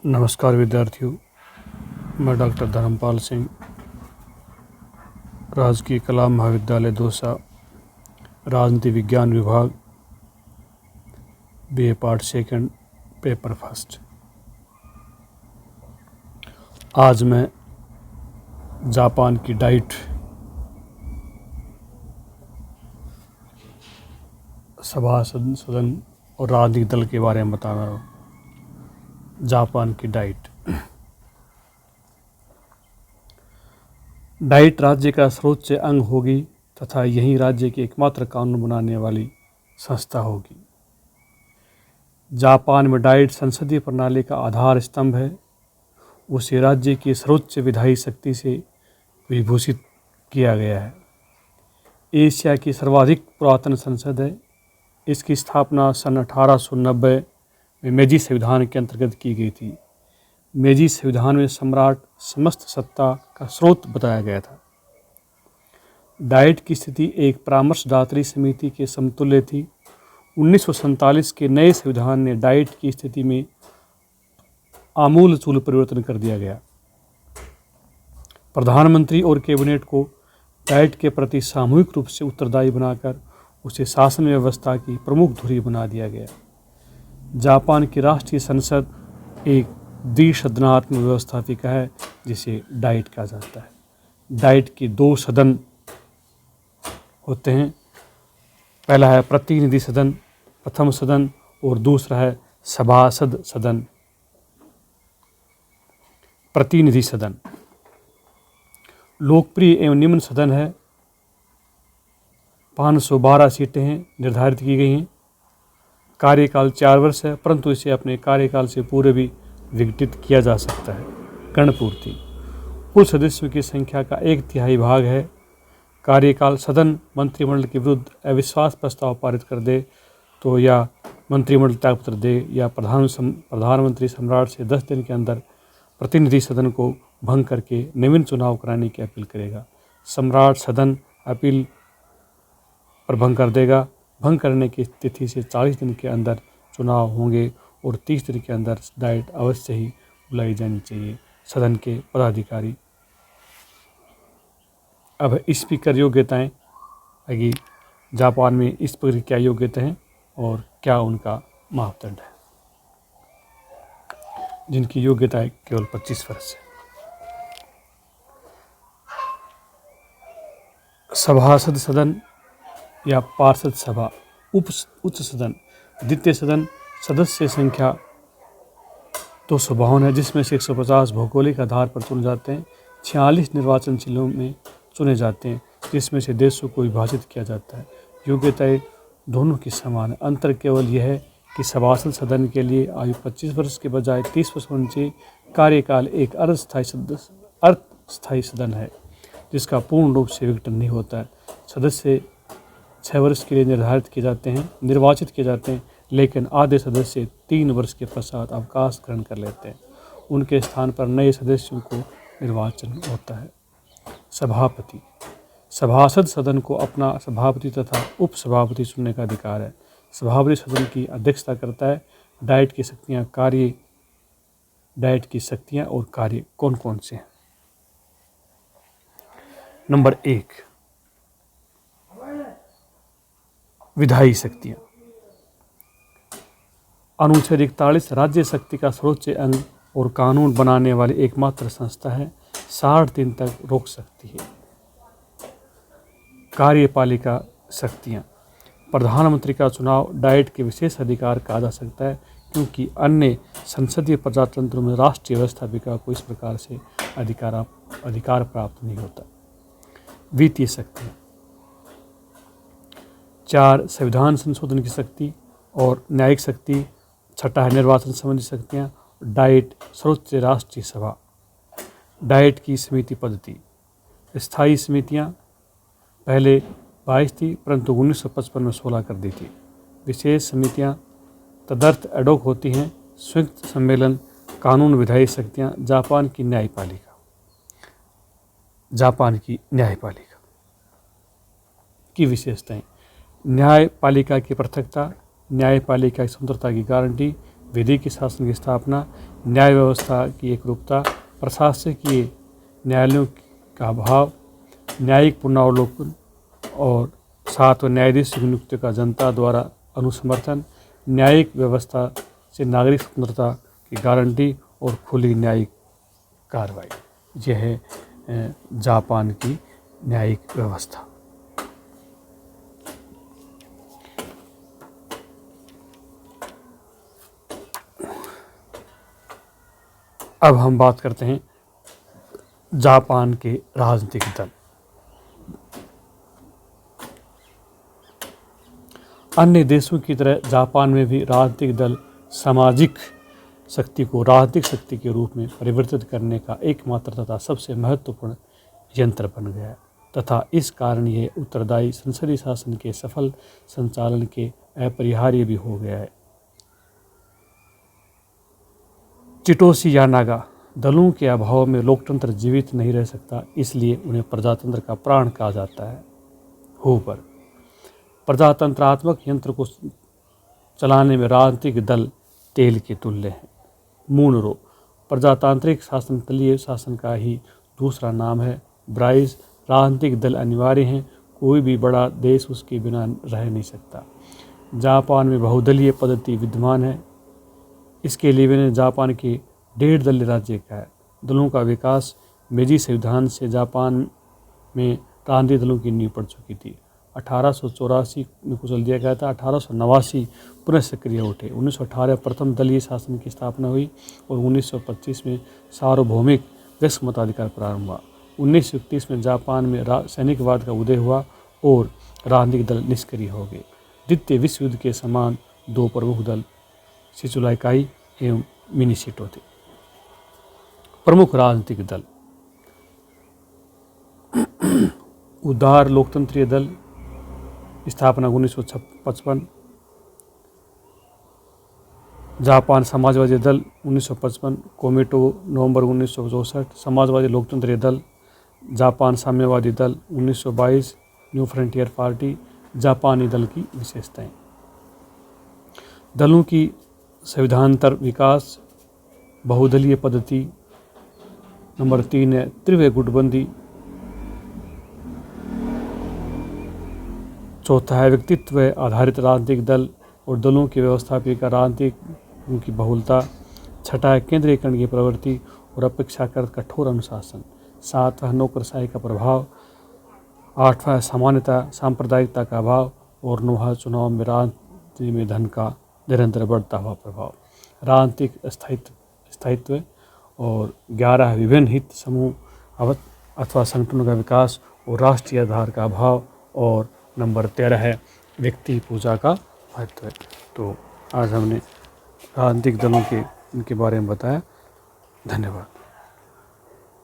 नमस्कार विद्यार्थियों, मैं डॉक्टर धर्मपाल सिंह, राजकीय कला महाविद्यालय दौसा, राजनीति विज्ञान विभाग, BA part second, paper first. आज मैं जापान की डाइट सभा सदन और राजनीतिक दल के बारे में बता रहा हूँ। जापान की डाइट राज्य का सर्वोच्च अंग होगी तथा यही राज्य की एकमात्र कानून बनाने वाली संस्था होगी। जापान में डाइट संसदीय प्रणाली का आधार स्तंभ है। उसे राज्य की सर्वोच्च विधायी शक्ति से विभूषित किया गया है। एशिया की सर्वाधिक पुरातन संसद है। इसकी स्थापना सन 1890 में मेजी संविधान के अंतर्गत की गई थी। मेजी संविधान में सम्राट समस्त सत्ता का स्रोत बताया गया था। डाइट की स्थिति एक परामर्शदात्री समिति के समतुल्य थी। 1947 के नए संविधान ने डाइट की स्थिति में आमूलचूल परिवर्तन कर दिया गया। प्रधानमंत्री और कैबिनेट को डाइट के प्रति सामूहिक रूप से उत्तरदायी बनाकर उसे शासन व्यवस्था की प्रमुख धुरी बना दिया गया। जापान की राष्ट्रीय संसद एक द्विसदनात्मक व्यवस्थापिका है जिसे डाइट कहा जाता है। डाइट के 2 सदन होते हैं। पहला है प्रतिनिधि सदन, प्रथम सदन, और दूसरा है सभासद सदन, प्रतिनिधि सदन। लोकप्रिय एवं निम्न सदन है। 512 सीटें हैं, निर्धारित की गई हैं। कार्यकाल 4 वर्ष है, परंतु इसे अपने कार्यकाल से पूर्व भी विघटित किया जा सकता है। गणपूर्ति कुल सदस्यों की संख्या का 1/3 भाग है। कार्यकाल सदन मंत्रिमंडल के विरुद्ध अविश्वास प्रस्ताव पारित कर दे तो या मंत्रिमंडल त्यागपत्र दे या प्रधानमंत्री सम्राट से 10 दिन के अंदर प्रतिनिधि सदन को भंग करके नवीन चुनाव कराने की अपील करेगा। सम्राट सदन अपील पर भंग कर देगा। भंग करने की तिथि से 40 दिन के अंदर चुनाव होंगे और 30 दिन के अंदर डाइट अवश्य ही बुलाई जानी चाहिए। सदन के पदाधिकारी। अब स्पीकर योग्यताएं आगे जापान में स्पीकर की क्या योग्यता है और क्या उनका मापदंड है, जिनकी योग्यता केवल 25 वर्ष है। सभासद सदन या पार्षद सभा, उच्च सदन, द्वितीय सदन, सदस्य संख्या 252 है, जिसमें से 150 भौगोलिक आधार पर चुने जाते हैं। 46 निर्वाचन जिलों में चुने जाते हैं, जिसमें से देशों को विभाजित किया जाता है। योग्यताएं दोनों की समान है। अंतर केवल यह है कि सभासद सदन के लिए आयु 25 वर्ष के बजाय 30 वर्ष होनी चाहिए। कार्यकाल एक अर्धस्थायी सदन है जिसका पूर्ण रूप से विघटन नहीं होता है। सदस्य 6 वर्ष के लिए निर्धारित किए जाते हैं, निर्वाचित किए जाते हैं, लेकिन आधे सदस्य 3 वर्ष के पश्चात अवकाश ग्रहण कर लेते हैं। उनके स्थान पर नए सदस्यों को निर्वाचन होता है। सभापति, सभासद सदन को अपना सभापति तथा उपसभापति चुनने का अधिकार है। सभापति सदन की अध्यक्षता करता है। डाइट की शक्तियाँ और कार्य कौन कौन से हैं? नंबर 1, विधायी शक्तियाँ। अनुच्छेद 41 राज्य शक्ति का सर्वोच्च अंग और कानून बनाने वाली एकमात्र संस्था है। 60 दिन तक रोक सकती है। कार्यपालिका शक्तियाँ। प्रधानमंत्री का चुनाव डाइट के विशेष अधिकार कहा जा सकता है, क्योंकि अन्य संसदीय प्रजातंत्रों में राष्ट्रीय व्यवस्थापिका को इस प्रकार से अधिकार प्राप्त नहीं होता। वित्तीय शक्तियाँ। 4 संविधान संशोधन की शक्ति और न्यायिक शक्ति। 6 है निर्वाचन संबंधी शक्तियाँ। डाइट सर्वोच्च राष्ट्रीय सभा। डाइट की समिति पद्धति। स्थायी समितियाँ पहले 22 थी, परंतु 1955 में 16 कर दी थी। विशेष समितियाँ तदर्थ एडोक होती हैं। संयुक्त सम्मेलन, कानून विधायी शक्तियाँ। जापान की न्यायपालिका की विशेषताएं। न्यायपालिका की पृथकता, न्यायपालिका की स्वतंत्रता की गारंटी, विधिक शासन की स्थापना, न्याय व्यवस्था की एकरूपता, प्रशासकीय न्यायालयों का अभाव, न्यायिक पुनरावलोकन और सातवें न्यायाधीश की नियुक्ति का जनता द्वारा अनुसमर्थन, न्यायिक व्यवस्था से नागरिक स्वतंत्रता की गारंटी और खुली न्यायिक कार्रवाई। यह है जापान की न्यायिक व्यवस्था। अब हम बात करते हैं जापान के राजनीतिक दल। अन्य देशों की तरह जापान में भी राजनीतिक दल सामाजिक शक्ति को राजनीतिक शक्ति के रूप में परिवर्तित करने का एकमात्र तथा सबसे महत्वपूर्ण यंत्र बन गया तथा इस कारण ये उत्तरदायी संसदीय शासन के सफल संचालन के अपरिहार्य भी हो गया है। चिटोशी यानागा, दलों के अभाव में लोकतंत्र जीवित नहीं रह सकता, इसलिए उन्हें प्रजातंत्र का प्राण कहा जाता है। हूपर, प्रजातंत्रात्मक यंत्र को चलाने में राजनीतिक दल तेल के तुल्य हैं। मूनरो, प्रजातांत्रिक शासन तलीय शासन का ही दूसरा नाम है। ब्राइस, राजनीतिक दल अनिवार्य हैं, कोई भी बड़ा देश उसके बिना रह नहीं सकता। जापान में बहुदलीय पद्धति विद्यमान है, इसके लिए ने जापान के 1.5 दलीय राज्य का है। दलों का विकास मेजी संविधान से जापान में राजनीतिक दलों की नींव पड़ चुकी थी। 1884 में कुचल दिया गया था। 1889 पुनः सक्रिय उठे। 1918 प्रथम दलीय शासन की स्थापना हुई और 1925 में सार्वभौमिक व्यस्क मताधिकार प्रारंभ हुआ। 1931 में जापान में सैनिकवाद का उदय हुआ और राजनीतिक दल निष्क्रिय हो गए। द्वितीय विश्व युद्ध के समान दो प्रमुख दल शिचुलाइकाई एवं मिनीशिटो थे। प्रमुख राजनीतिक दल: उदार लोकतंत्रीय दल, स्थापना 1955। जापान समाजवादी दल 1955। कोमिटो नवंबर 1964। समाजवादी लोकतंत्रीय दल। जापान साम्यवादी दल 1922। New frontier party. जापानी दल की विशेषताएं: दलों की संविधानांतर विकास, बहुदलीय पद्धति। नंबर 3 है त्रिव्य गुटबंदी। चौथा है व्यक्तित्व आधारित राजनीतिक दल और दलों की व्यवस्थापिका राजनीतिक की बहुलता। छठा है केंद्रीयकरण की प्रवृत्ति और अपेक्षाकृत कठोर अनुशासन। सातवां है नौकरशाही का प्रभाव। आठवां है सामान्यता सांप्रदायिकता का अभाव और नौवां चुनाव में राजनीति में धन का निरंतर बढ़ता हुआ प्रभाव। राजनीतिक स्थायित्व और 11 विभिन्न हित समूह अथवा संगठनों का विकास और राष्ट्रीय आधार का अभाव और नंबर 13 है व्यक्ति पूजा का महत्व। तो आज हमने राजनीतिक दलों के इनके बारे में बताया। धन्यवाद।